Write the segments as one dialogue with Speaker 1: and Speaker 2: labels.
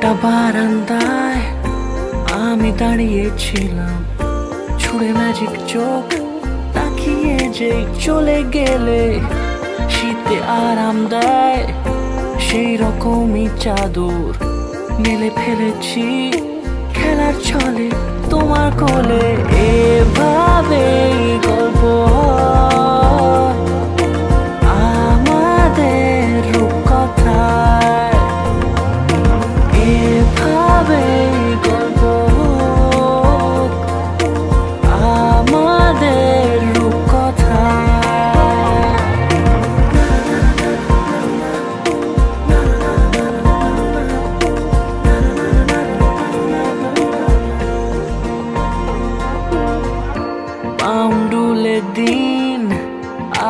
Speaker 1: একটা বারান্দায় আমি দাঁড়িয়েছিলাম, ছুঁড়ে ম্যাজিক চোখ তাকিয়ে যে চলে গেলে শীতে আরাম দেয় সেই রকমই চাদর মেলে ফেলেছি খেলার ছলে তোমার কোলে। এভাবে গল্প আমাদের রূপকথায়, এভাবে গল্প আমাদের রূপকথায়। পাউন্ডুলে দিন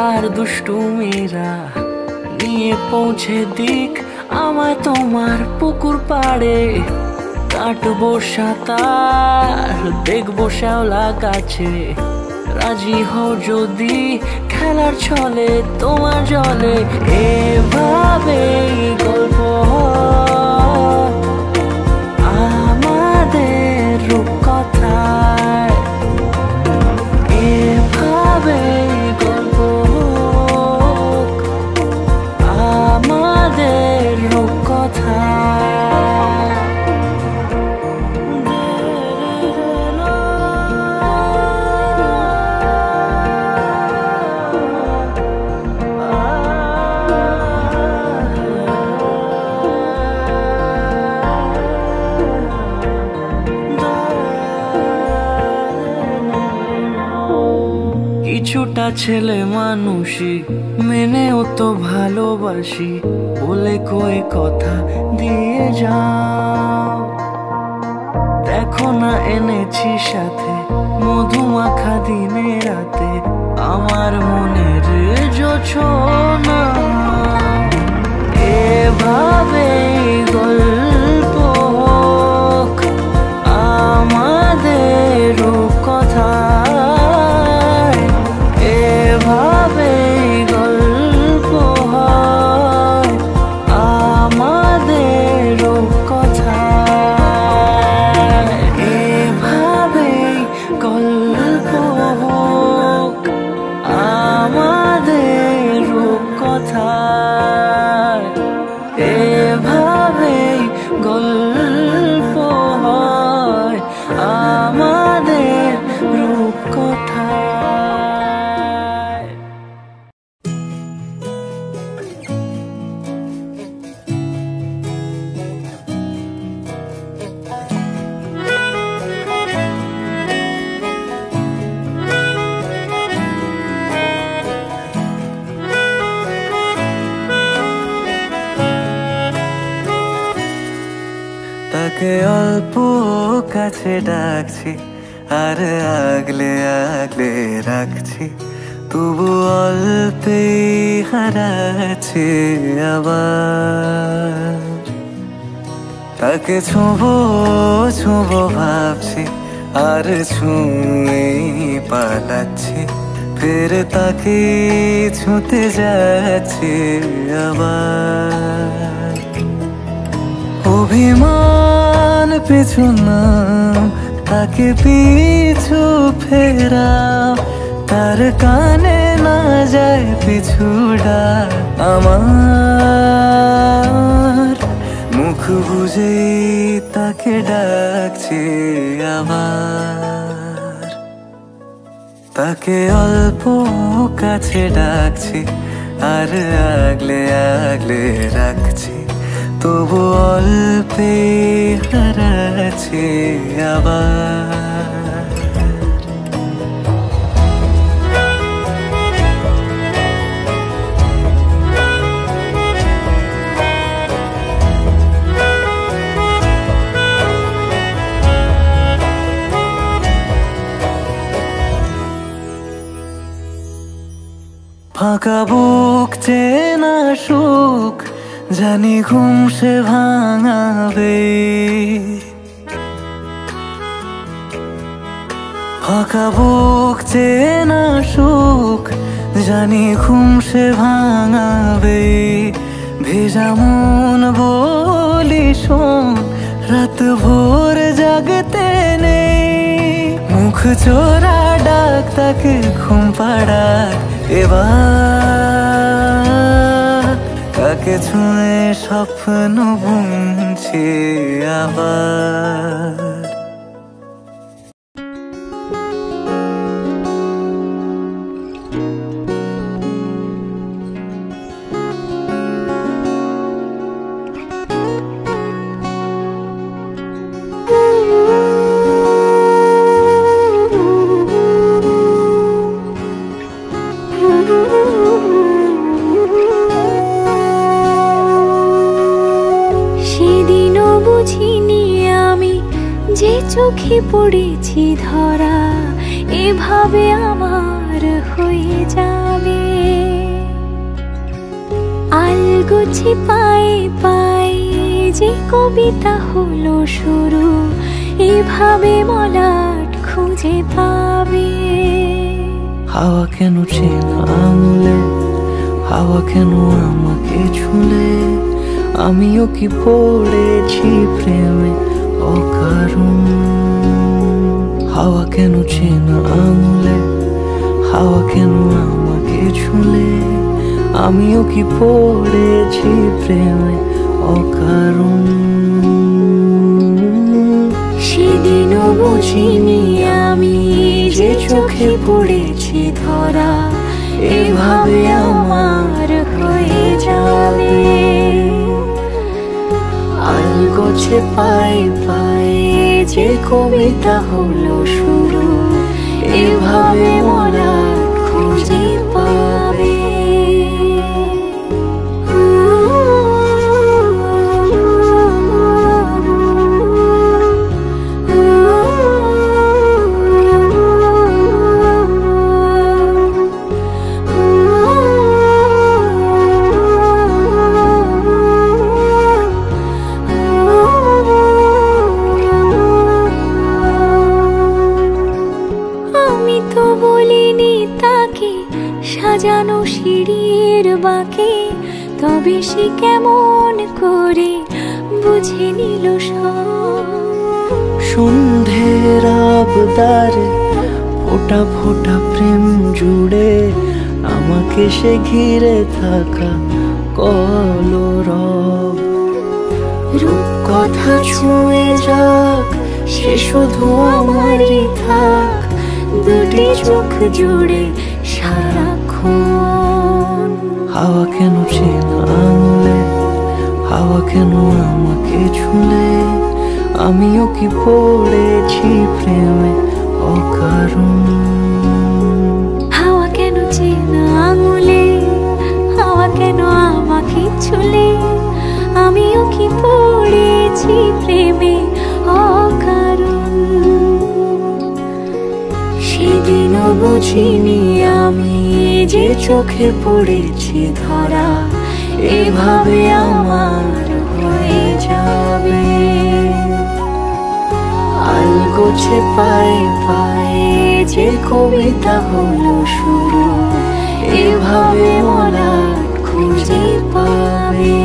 Speaker 1: আর দুষ্টুমিরা নিয়ে পৌঁছে দিক আমায় তোমার পুকুর পাড়ে। কাটবো সাঁতার, দেখবো শ্যাওলা গাছে, রাজি হও যদি খেলার ছলে তোমার জলে। এভাবেই গল্প আমাদের রূপকথায়, এভাবেই গল্প আমাদের রূপকথায়। কিছুটা ছেলে মানুষই মেনেও তো ভালোবাসি, বলে কয়ে কথা দিয়ে যাও। দেখো না এনেছি সাথে মধুমাখা দিনে রাতে আমার মনের জোছনা। এভাবেই গল্প হোক আমাদের রূপকথায়, এভাবেই গল্প হয় আমাদের রূপকথায়, এভাবেই গল্প হোক আমাদের রূপকথায়, এভাবেই গল্প হয় আমাদের রূপকথায়।
Speaker 2: তাকে অল্প কাছে ডাকছি আর আগলে আগলে রাখছি, তবু অল্পে হারাচ্ছে আবার। তাকে ছোঁবো ছোঁবো ভাবছি আর ছুঁয়ে পালাচ্ছি, ফের তাকে ছুঁতে যাচ্ছে আবার। অভিমান পিছু নাম, তাকে পিছু ফেরাও, তার কানে না যায় পিছু ডাক আমার। মুখ বুঝে তাকে ডাকছে আবার। তাকে অল্প কাছে ডাকছি আর আগলে আগলে রাখছি, তবু অল্পে হারাচ্ছে আবার। ফাঁকা বুক চেনা সুখ জানি ঘুম সে ভাঙাবে, ফাঁকা বুক চেনা সুখ জানি ঘুম সে ভাঙাবে। ভেজা মন বলি শোন রাত ভোর জাগতে নেই, মুখ চোরা ডাক তাকে ঘুম পাড়াক। এবার কাকে ছুঁয়ে স্বপ্ন বুনছি আবার।
Speaker 3: সেদিনও বুঝিনি আমি যে চোখে পড়েছি ধরা, এভাবে আমার হয়ে যাবে। আলগোছে পায়ে পায়ে যে কবিতা হলো শুরু, এভাবে মলাট খুঁজে পাবে।
Speaker 2: হাওয়া কেন চেনা আঙুলে, হাওয়া কেন আমাকে ছুলে, আমিও কি পড়েছি প্রেমে অকারণ। হাওয়া কেন চেনা আঙুলে, হাওয়া কেন আমাকে ছুলে, আমিও কি পড়েছি প্রেমে অকারণ।
Speaker 3: সেদিনও বুঝিনি আমি যে চোখে পড়েছি ধরা, এভাবে আমার হয়ে যাবে। আলগোছে পায়ে পায়ে যে কবিতা হলো শুরু, এভাবে মলাট খুঁজে পাবে। সাজানো সিঁড়ির বাঁকে, তবে সে কেমন করে বুঝে নিল সব।
Speaker 2: সন্ধ্যের আবদারে ফোঁটা ফোঁটা প্রেম জুড়ে, আমাকে সে ঘিরে থাকা কলরব।
Speaker 3: রূপকথা ছুঁয়ে যাক, সে শুধু আমারই থাক, দুটি চোখ জুড়ে সারাক্ষণ।
Speaker 2: হাওয়া কেন চেনা আঙুলে, হাওয়া কেন আমাকে ছুলে, আমিও কি পড়েছি প্রেমে অকারণ।
Speaker 3: হাওয়া কেন চেনা আঙুলে, হাওয়া কেন আমাকে ছুলে, আমিও কি পড়েছি প্রেমে অকারণ। সেদিনও বুঝিনি আমি যে চোখে পড়েছি ধরা, এভাবে আমার হয়ে যাবে। আলগোছে পায়ে পায়ে যে কবিতা হলো শুরু, এভাবে মলাট খুঁজে পাবে।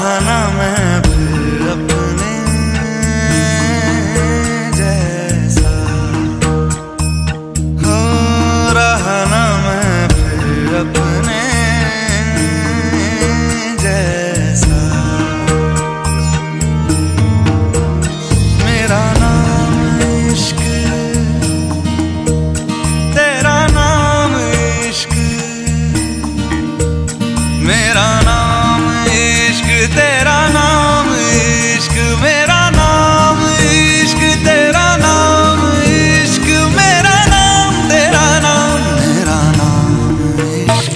Speaker 4: रहा ना मैं फिर अपने जैसा, हो रहा ना मैं फिर अपने जैसा। मेरा नाम इश्क, तेरा नाम इश्क, मेरा नाम इश्क, तेरा नाम इश्क, मेरा नाम इश्क, तेरा नाम इश्क, मेरा नाम तेरा नाम, मेरा नाम इश्क।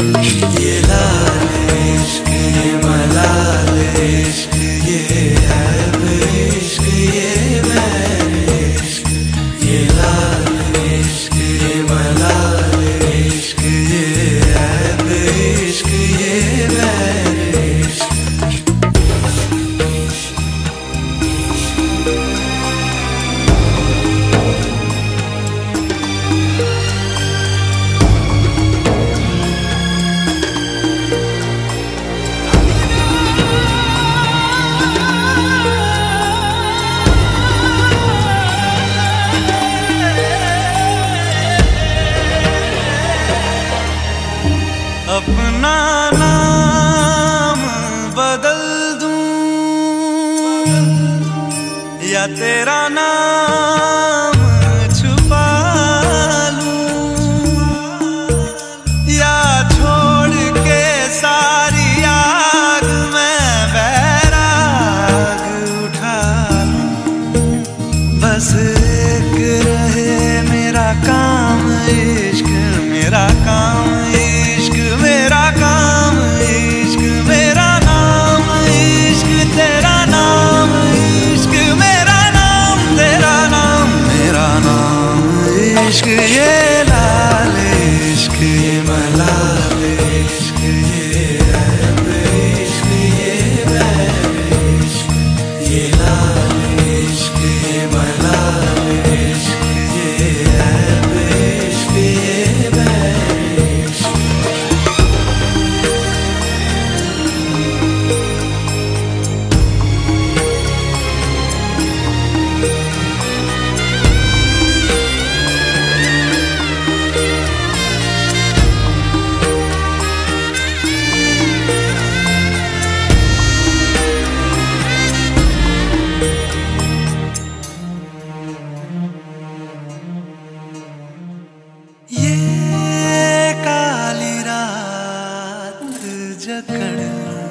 Speaker 4: ये लाल इश्क, ये मलाल इश्क, ये ऐब इश्क, ये बैर इश्क। ये लाल इश्क, ये मलाल इश्क, ये ऐब इश्क, ये बैर इश्क। अपना नाम बदल दूं या तेरा नाम छुपा लूं, या छोड़ के सारी आग में बैराग उठा लूं। बस एक रहे मेरा काम इश्क, मेरा काम इश्क, मेरा काम इश्क, मेरा नाम इश्क, तेरा नाम इश्क, मेरा नाम तेरा नाम, मेरा नाम इश्क। ये लाल इश्क, ये मलाल इश्क, ये ऐब इश्क, ये बैर इश्क। ये लाल इश्क, ये मलाल इश्क, ये ऐब इश्क, ये बैर इश्क। ये काली रात जकड़ लूं,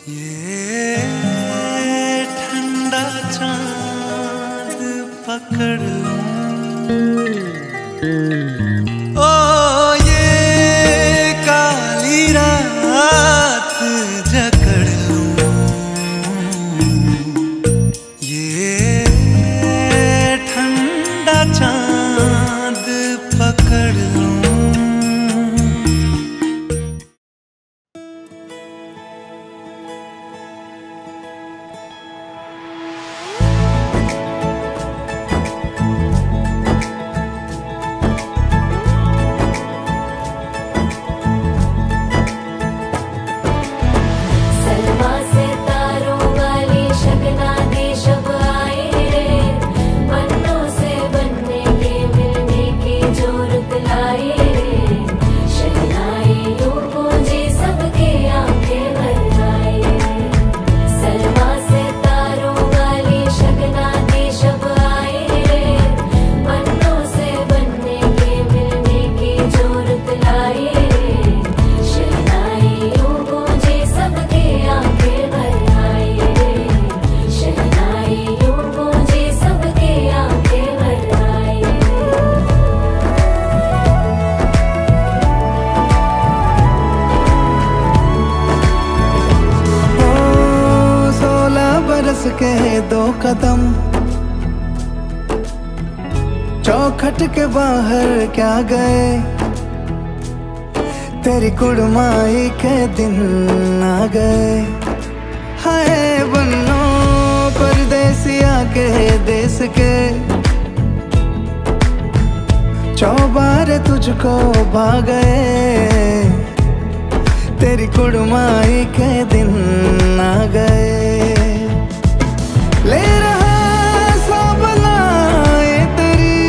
Speaker 4: ये ठंडा चांद पकड़ लूं, ओ ये काली रात जकड़ लूं, ये ठंडा चांद पकड़ लूं।
Speaker 3: सलमा से तारों वाली शगना दे शब आए रे, पन्नों से बनने के मिलने की जोरत लाए रे। शहनाई यूं गूंजे सबके आंखें भर आए। सलमा से तारों वाली शगना दे शब आए रे, पन्नों से बनने के मिलने की जोरत लाए रे। शहनाई यूं गूंजे सबके आंखें भर आए रे। शहनाई यूं गूंजे सबके आंखें भर आए रे।
Speaker 2: 16 बरस के 2 कदम, चौखट के बाहर क्या गए, तेरी कुड़माई के दिन आ गए। हाय बन्नो परदेसिया के देश के, चौबारे तुझको भा गए, तेरी तेरी कुड़माई के दिन आ गए। ले रहा सब लाए तेरी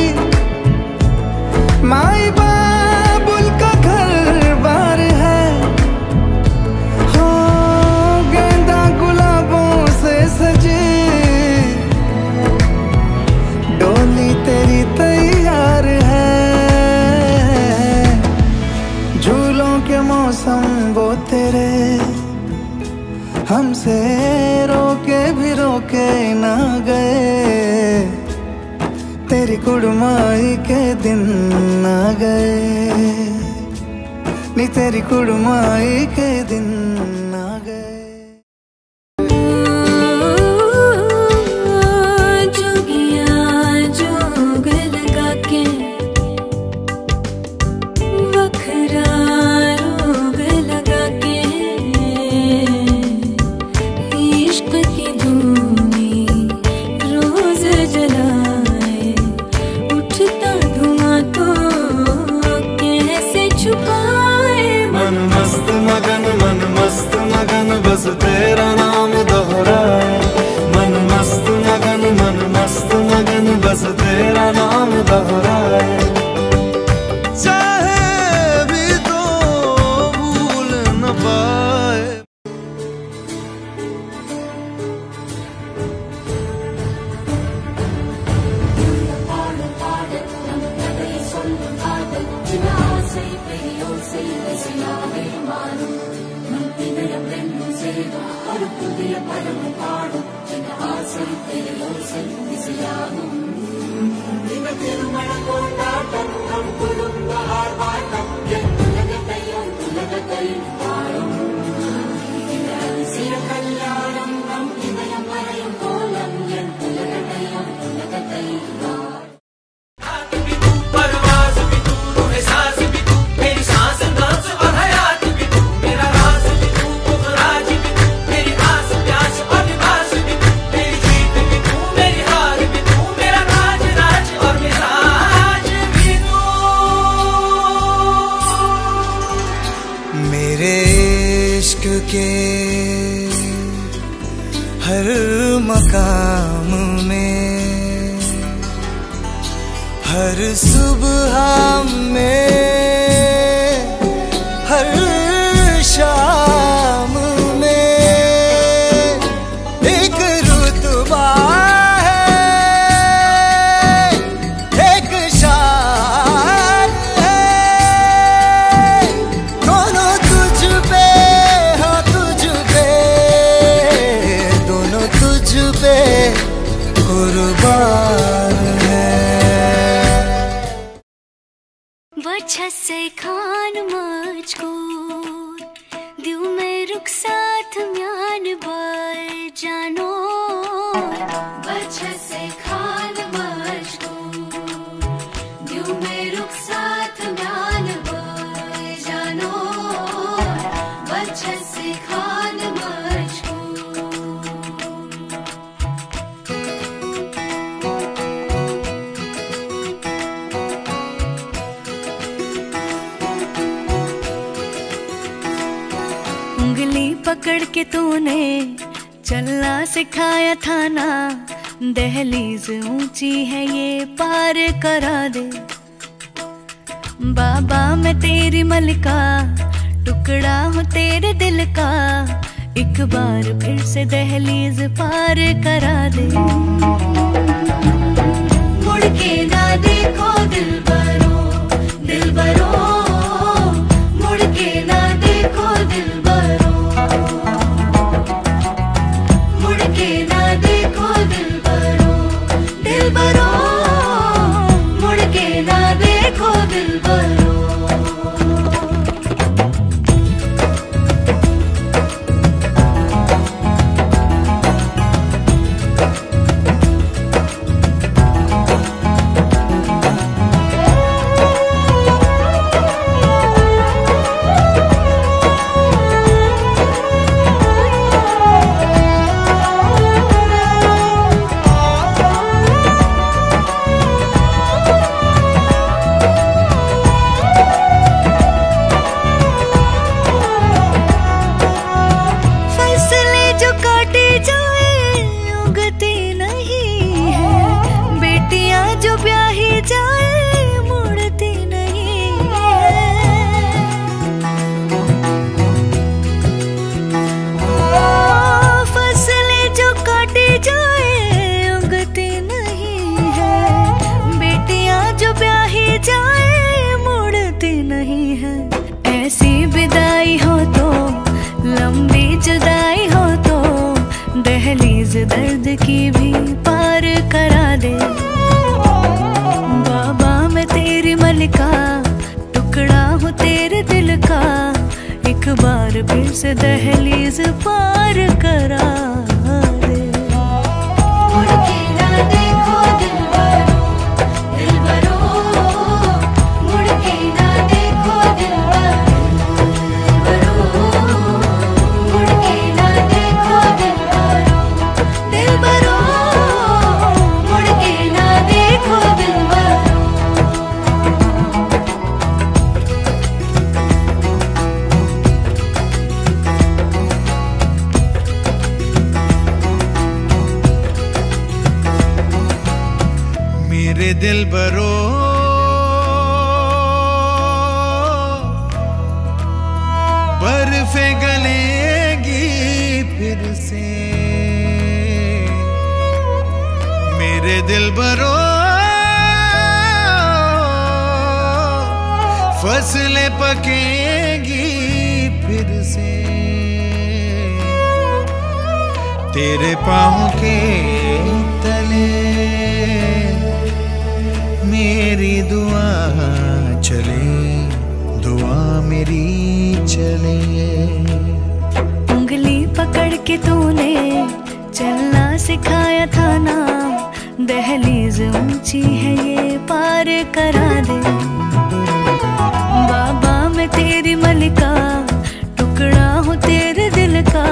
Speaker 2: माई बाबुल का घर बार है। हो गेंदा गुलाबों से सजी डोली तेरी तैयार है। झूलों के मौसम वो तेरे हमसे रोके भी रोके ना गए। तेरी कुड़माई के दिन आ गए नी तेरी कुड़माई के दिन आ गए।
Speaker 4: बस तेरा नाम दोहराए मन मस्त मगन बस तेरा नाम दोहराए। चाहे भी तो भूल न पाए।
Speaker 2: के हर मकाम में हर सुबह में हर शाम में एक रुतबा है एक शान है। दोनों तुझ पे कुर्बान है।
Speaker 5: वजह से खान मजबूर दिल में रुक साथ म्यान बार जानो।
Speaker 3: वजह से खान मजबूर दिल में रुक साथ म्यान बार जानो। वजह से खान
Speaker 5: पकड़ के तूने चलना सिखाया था ना। दहलीज ऊंची है ये पार करा दे। बाबा मैं तेरी मलिका टुकड़ा हूँ तेरे दिल का। एक बार फिर से दहलीज पार करा दे।
Speaker 3: मुड़ के ना देखो दिलबरो दिलबरो मुड़ के ना देखो दिलबरो मुड़ के ना देखो दिलबरो दिलबरो मुड़ के ना देखो दिलबरो।
Speaker 5: फिर से दहलीज पार करा दे।
Speaker 3: मुड़ के ना देखो दिलबरो, दिलबरो, मुड़ के ना देखो दिलबरो, मुड़ के ना देखो दिलबरो, दिलबरो, मुड़ के ना देखो दिलबरो।
Speaker 4: मेरे दिलबरो, बर्फे गलेगी फिर से। मेरे दिलबरो, फसलें पकेगी फिर से। तेरे पाँव के तले मेरी दुआ चले, दुआ मेरी चले।
Speaker 5: उंगली पकड़ के तूने चलना सिखाया था ना, दहलीज ऊंची है ये पार करा दे। बाबा मैं तेरी मलिका, टुकड़ा हूँ तेरे दिल का,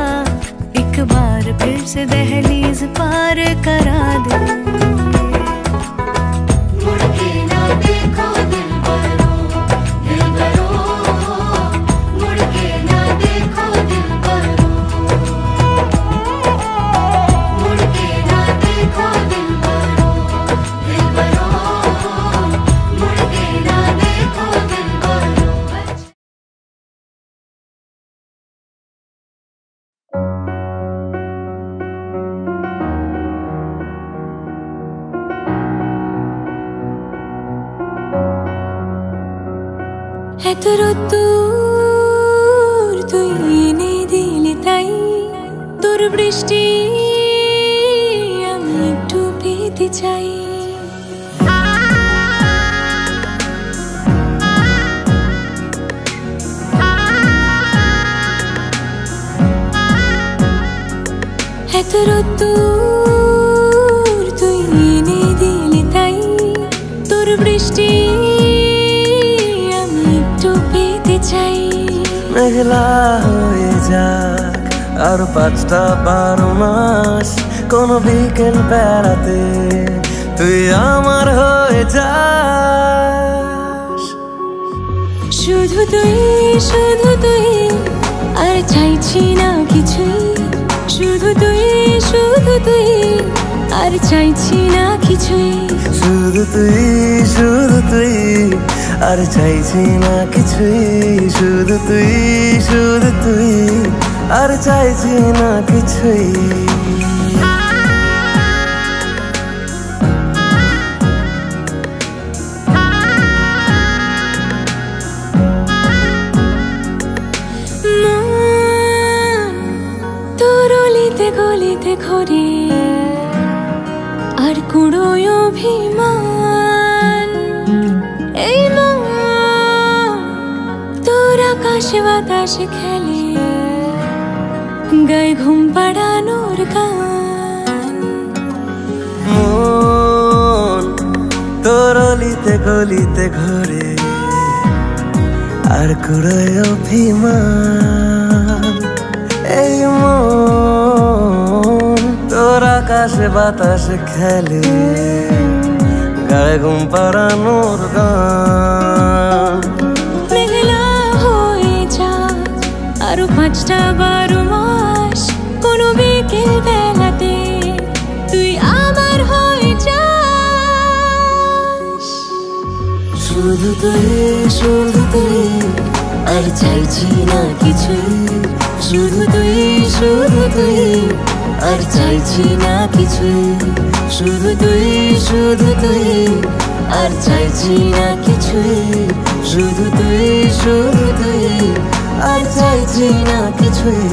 Speaker 5: एक बार फिर से दहलीज पार करा दे।
Speaker 3: मुड़ के ना देखो दिलबरो, दिलबरो, मुड़ के ना देखो दिलबरो, मुड़ के ना देखो दिलबरो, दिलबरो, मुड़ के ना देखो दिलबरो।
Speaker 6: এতরুত্তর তুই এনে দিলি তাই, তোর বৃষ্টি আমি একটু পেতে চাই। এতরুত্তর তুই এনে দিলি তাই, তোর বৃষ্টি চাই।
Speaker 1: মেঘলা হয়ে যাক আর 5টা 12 মাস, কোন বিকেল বেড়াতে তুই আমার হয়ে যাস।
Speaker 6: শুধু তুই, শুধু তুই, আর চাইছি না কিছুই। শুধু তুই, শুধু তুই, আর চাইছি না কিছুই।
Speaker 1: শুধু তুই, শুধু তুই, আর চাইছি না কিছুই। শুধু তুই, শুধু তুই, আর চাইছি না কিছুই।
Speaker 6: তোর অলিতে গলিতে ঘরে আর কুড়োয় অভিমান, এই মন তোর আকাশে বাতাসে খেলে, গায়ে ঘুম পাড়ানোর গান।
Speaker 1: মন তোর অলিতে গলিতে ঘরে আর কুড়োয় অভিমান, এই মন তোর আকাশে বাতাসে খেলে, গায়ে ঘুম পাড়ানোর গান।
Speaker 6: মেঘলা হয়ে যা আরো 5টা 12 মাস, কোনো বিকেল বেলাতে তুই আমার হয়ে যাস।
Speaker 1: শুধু তুই, শুধু তুই, আর চাইছি না কিছুই। শুধু তুই, শুধু তুই, আর চাইছি না কিছুই। শুধু তুই, শুধু তুই, আর চাইছি না কিছুই। শুধু তুই, শুধু তুই, আর চাইছি না কিছুই।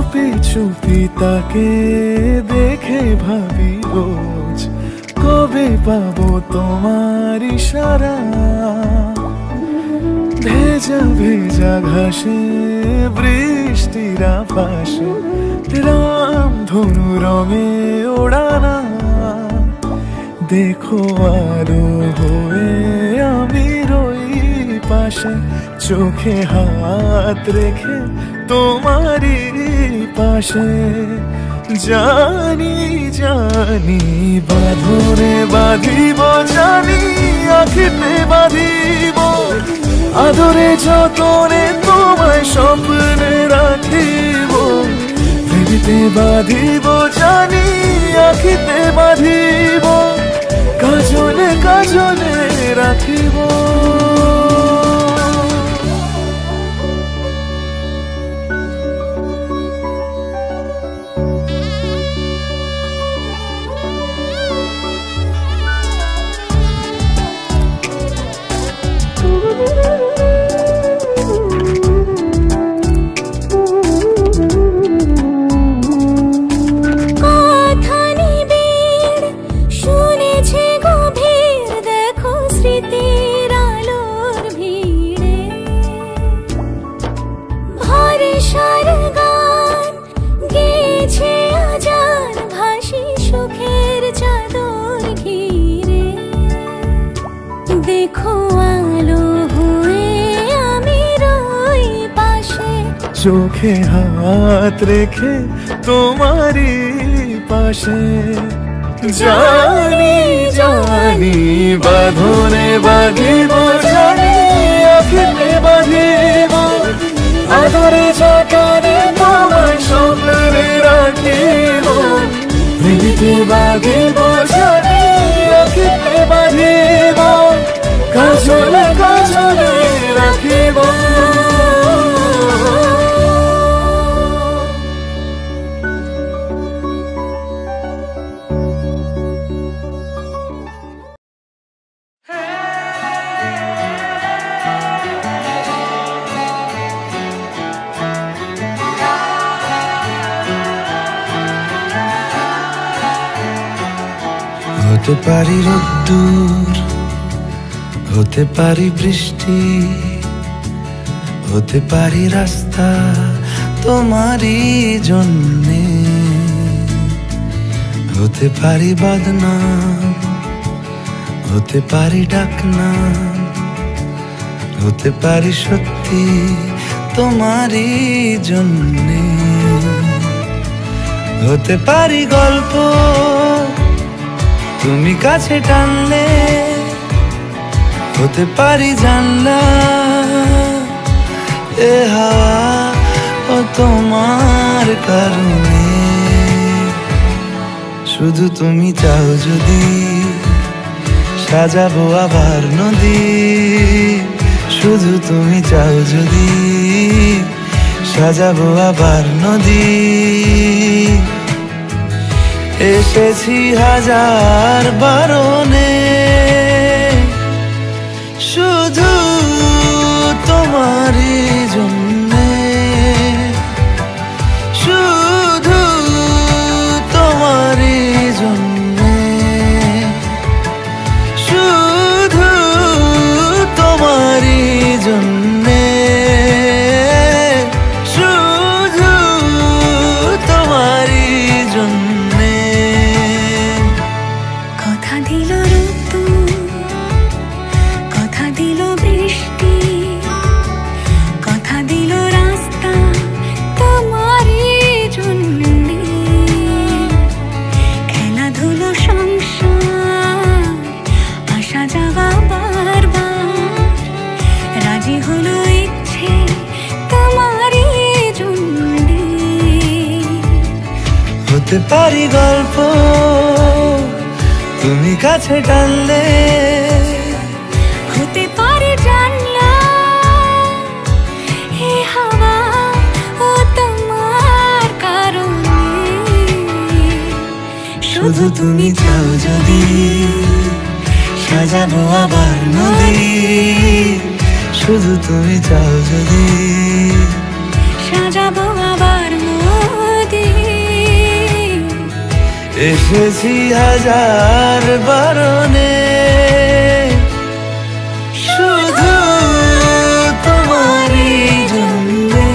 Speaker 7: চুপি চুপি তাকে দেখে ভাবি রোজ, কবে পাবো তোমার ইশারা। ভেজা ভেজা ঘাসে বৃষ্টির আভাসে রামধনু রঙে ওড়ানা। দেখো আলো হয়ে আমি রই পাশে, চোখে হাত রেখে তোমারই পাশে। জানি জানি বাঁধনে বাঁধিব, জানি আঁখিতে বাঁধিব, আদরে যতনে তোমায় স্বপ্নে রাখিব। প্রেমেতে বাঁধিব, জানি আঁখিতে বাঁধিব, কাজলে কাজলে রাখিব। চোখে হাত রেখে তোমারই পাশে। জানি জানি বাঁধনে বাঁধিব, জানি আঁখিতে বাঁধিব, আদরে যতনে তোমায় স্বপ্নে রাখিব। প্রেমেতে বাঁধিব, জানি আঁখিতে বাঁধিব, কাজলে কাজলে রাখিব।
Speaker 8: হতে পারি রোদ্দুর, হতে পারি বৃষ্টি, হতে পারি রাস্তা তোমারই জন্যে, হতে পারি বদনাম, হতে পারি ডাকনাম, হতে পারি সত্যি তোমারই জন্যে, হতে পারি গল্প তুমি কাছে টানলে, হতে পারি জানলা এ হাওয়া ও তোমার কারণে। শুধু তুমি চাও যদি সাজাবো আবার নদী, শুধু তুমি চাও যদি সাজাবো আবার নদী। এসেছি হাজার বারণে, শুধু তোমারই জন্যে, শুধু তোমারই জন্যে, শুধু তোমারই জন্যে, শুধু তোমারই জন্যে।
Speaker 6: কথা দিল ঋতু, কথা দিল বৃষ্টি, কথা দিল রাস্তা তোমারই জন্যে। খেলাধুলো সংসার আসা যাওয়া বারবার, রাজি হলো ইচ্ছে তোমারই জন্যে।
Speaker 8: হতে পারি গল্প তুমি কাছে টানলে,
Speaker 6: হতে পারে জানলা হে হাওয়া ও তোমার কারণে।
Speaker 8: শুধু তুমি চাও যদি সাজাবো আবার নদী, শুধু তুমি চাও যদি
Speaker 6: সাজাবো আবার
Speaker 8: এসেছি হাজার বারণে শুধু তোমারই জন্যে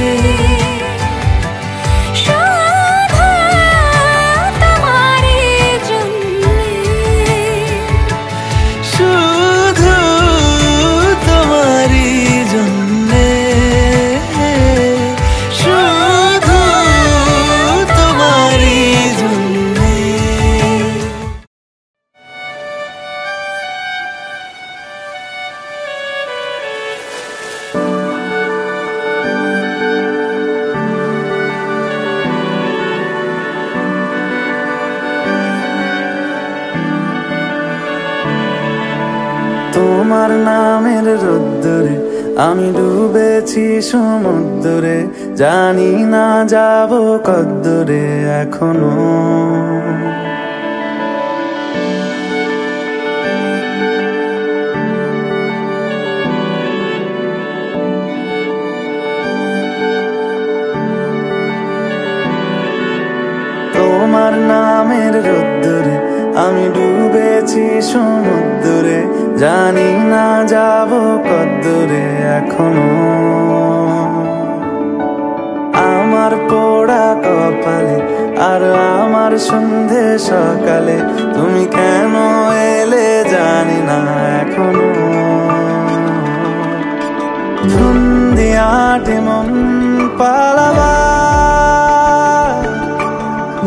Speaker 6: শুধু তোমারই জন্যে
Speaker 8: শুধু তোমারই জন্যে শুধু তোমারই জন্যে
Speaker 7: তোমার নামের রোদ্দুরে আমি ডুবেছি সমুদ্রে, জানি না যাব কদ্দুরে এখনো। তোমার নামের রোদ্দুরে আমি ডুবেছি সমুদ্রে, জানি না যাব কদ্দুরে এখনো। আমার পোড়া কপালে আর আমার সন্ধে সকালে তুমি কেন এলে জানি না এখনো। ধুন্দিয়াটে মন পালাবা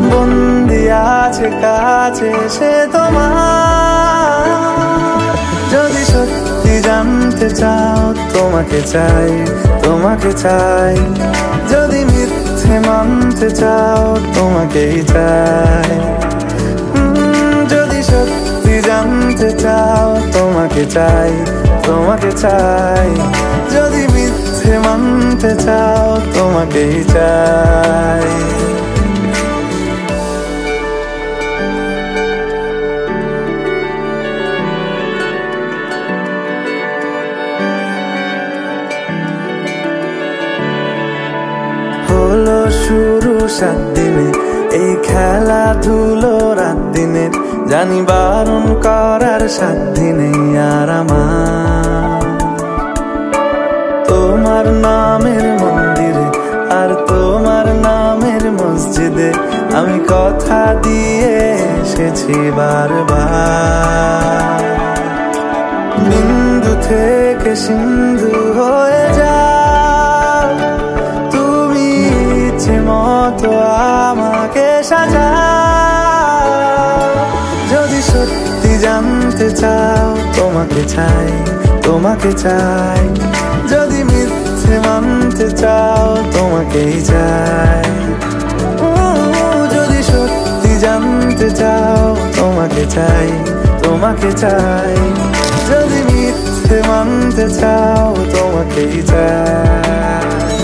Speaker 7: বন্দি আছে কাছে সে তোমার। যদি সত্যি জানতে চাও তোমাকে চাই, তোমাকে চাই। যদি মিথ্যে মানতে চাও তোমাকেই চাই। যদি সত্যি জানতে চাও তোমাকে চাই, তোমাকে চাই। যদি মিথ্যে মানতে চাও তোমাকেই চাই। হলো শুরু 7 দিনে এই খেলাধুলো রাত দিনের, জানি বারণ করার সাধ্য নেই আর আমার। তোমার নামের মন্দিরে আর তোমার নামের মসজিদে আমি কথা দিয়ে এসেছি বারবার। বিন্দু থেকে সিন্ধু হয়ে যাও তুমি, ইচ্ছে মতো আমাকে সাজাও। যদি সত্যি জানতে চাও তোমাকে চাই, তোমাকে চাই। যদি মিথ্যে মানতে চাও তোমাকেই চাই। যদি সত্যি জানতে চাও তোমাকে চাই, তোমাকে চাই। যদি মিথ্যে মানতে চাও তোমাকেই চাই।